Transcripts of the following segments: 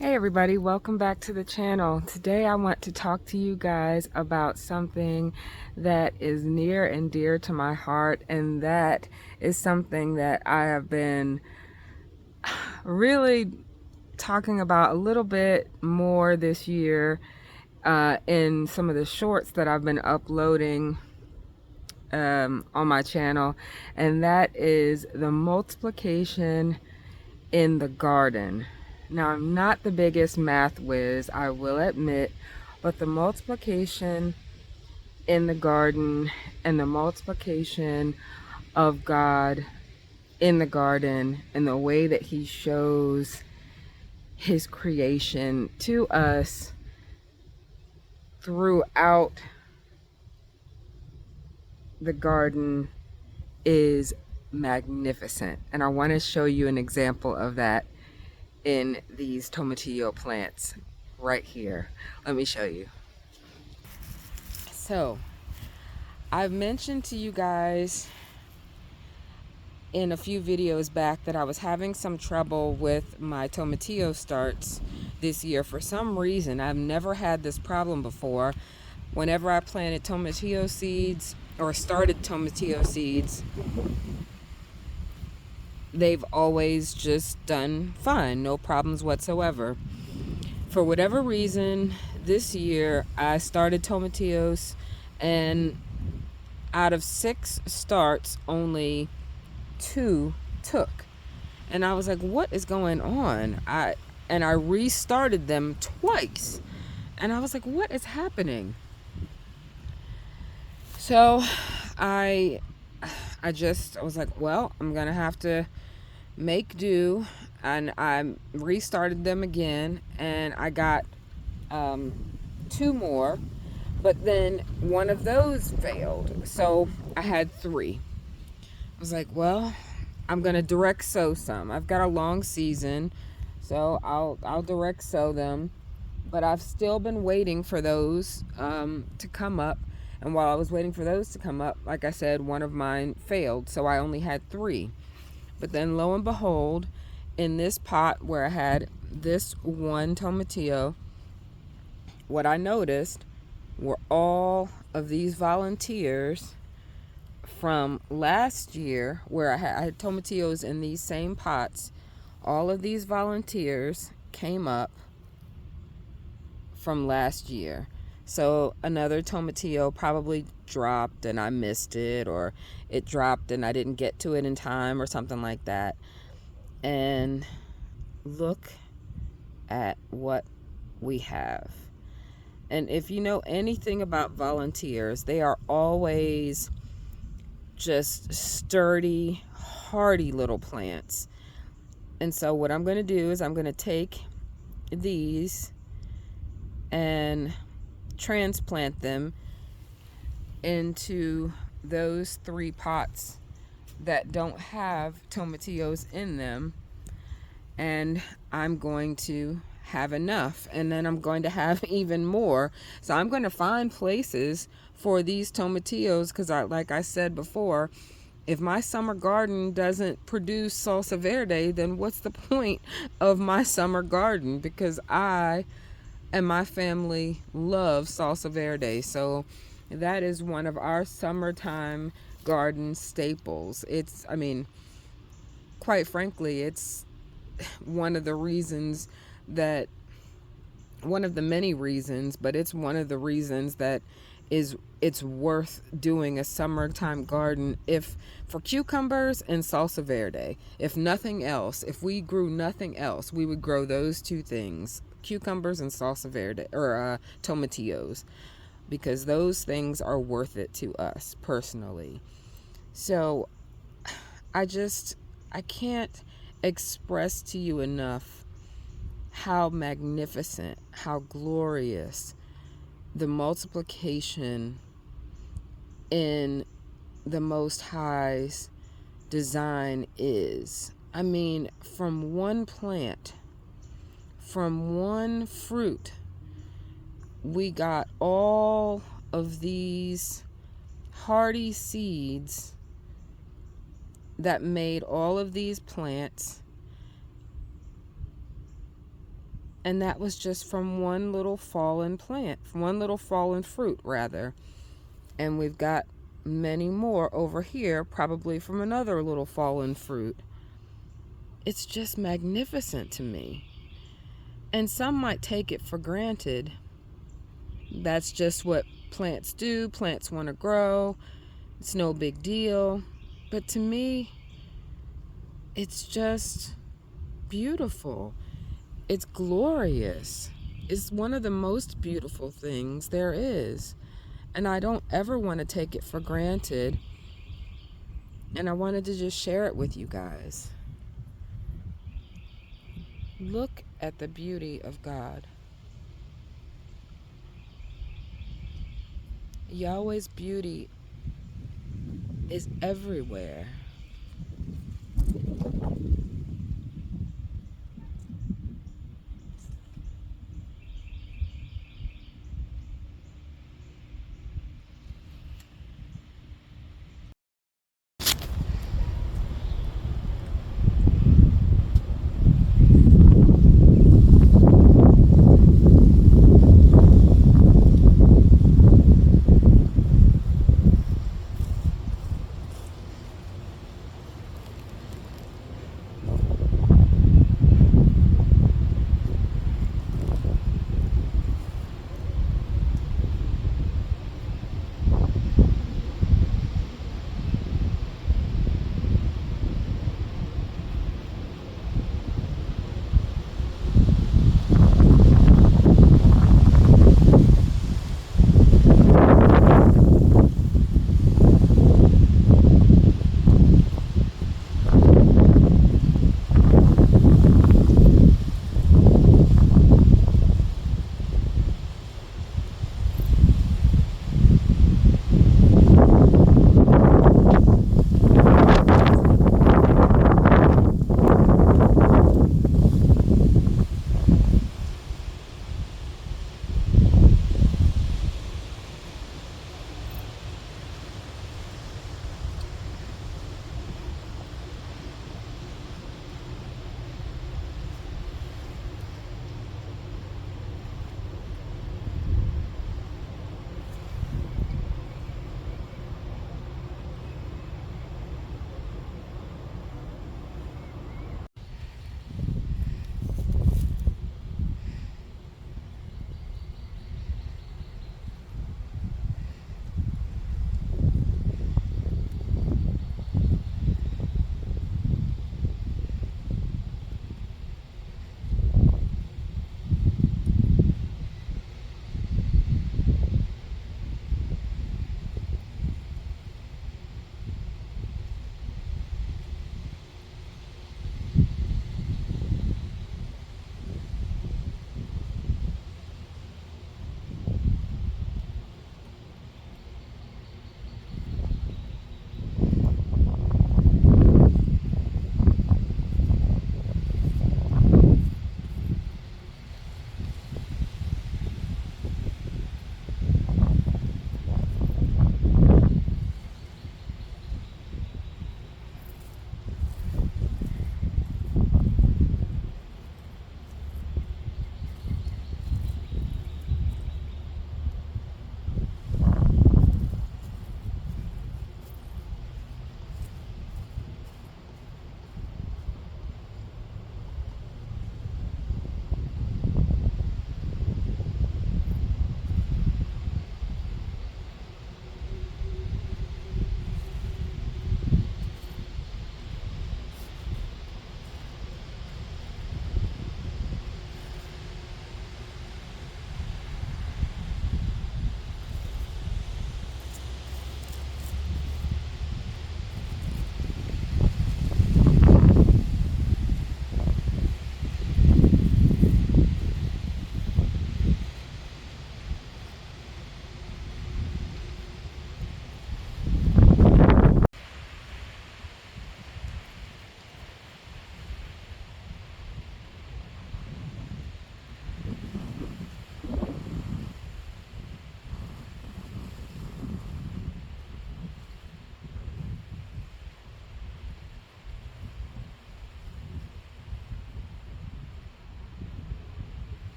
Hey everybody, welcome back to the channel. Today I want to talk to you guys about something that is near and dear to my heart, and that is something that I have been really talking about a little bit more this year in some of the shorts that I've been uploading on my channel, and that is the multiplication in the garden. Now, I'm not the biggest math whiz, I will admit, but the multiplication in the garden and the multiplication of God in the garden and the way that He shows His creation to us throughout the garden is magnificent. And I want to show you an example of that in these tomatillo plants right here. Let me show you. So I've mentioned to you guys in a few videos back that I was having some trouble with my tomatillo starts this year. For some reason, I've never had this problem before. Whenever I planted tomatillo seeds or started tomatillo seeds, they've always just done fine, no problems whatsoever. For whatever reason, this year I started tomatillos, and out of 6 starts, only 2 took. And I was like, what is going on? I restarted them twice. And I was like, what is happening? So I was like, well, I'm going to have to make do. And I restarted them again, and I got 2 more, but then one of those failed. So I had 3. I was like, well, I'm gonna direct sow some. I've got a long season, so I'll direct sow them. But I've still been waiting for those to come up. And while I was waiting for those to come up, like I said, one of mine failed, so I only had 3. But then lo and behold, in this pot where I had this one tomatillo, what I noticed were all of these volunteers from last year, where I had tomatillos in these same pots. All of these volunteers came up from last year. So another tomatillo probably dropped and I missed it, or it dropped and I didn't get to it in time, or something like that. And look at what we have. And if you know anything about volunteers, they are always just sturdy, hardy little plants. And so what I'm going to do is I'm going to take these and transplant them into those 3 pots that don't have tomatillos in them. And I'm going to have enough, and then I'm going to have even more. So I'm going to find places for these tomatillos, because like I said before, if my summer garden doesn't produce salsa verde, then what's the point of my summer garden? Because I and my family love salsa verde. So that is one of our summertime garden staples. I mean, quite frankly, it's one of the reasons that, one of the many reasons, but it's one of the reasons that it's worth doing a summertime garden, if for cucumbers and salsa verde. If nothing else, if we grew nothing else, we would grow those 2 things, cucumbers and salsa verde, or tomatillos, because those things are worth it to us personally. So I can't express to you enough how magnificent, how glorious the multiplication in the Most High's design is. I mean, from one plant, from one fruit, we got all of these hardy seeds that made all of these plants And that was just from one little fallen plant, one little fallen fruit, rather. And we've got many more over here, probably from another little fallen fruit. It's just magnificent to me. And some might take it for granted. That's just what plants do. Plants want to grow. It's no big deal. But to me, it's just beautiful. It's glorious. It's one of the most beautiful things there is. And I don't ever want to take it for granted. And I wanted to just share it with you guys. Look at the beauty of God. Yahweh's beauty is everywhere.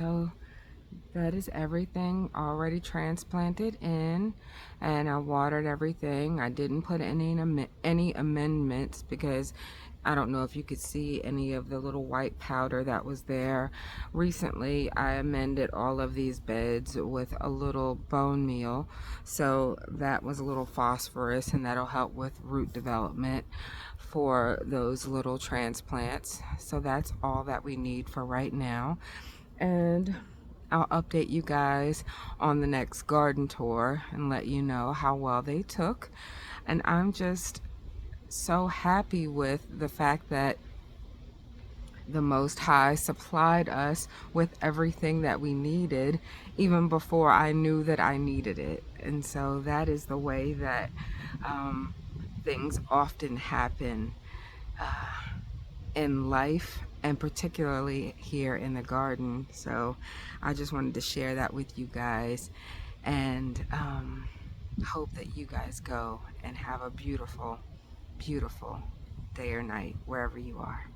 So that is everything already transplanted in, and I watered everything. I didn't put any amendments because I don't know if you could see any of the little white powder that was there. Recently, I amended all of these beds with a little bone meal, so that was a little phosphorus, and that'll help with root development for those little transplants. So that's all that we need for right now. And I'll update you guys on the next garden tour and let you know how well they took. And I'm just so happy with the fact that the Most High supplied us with everything that we needed even before I knew that I needed it. And so that is the way that things often happen in life, and particularly here in the garden. So I just wanted to share that with you guys, and hope that you guys go and have a beautiful, beautiful day or night wherever you are.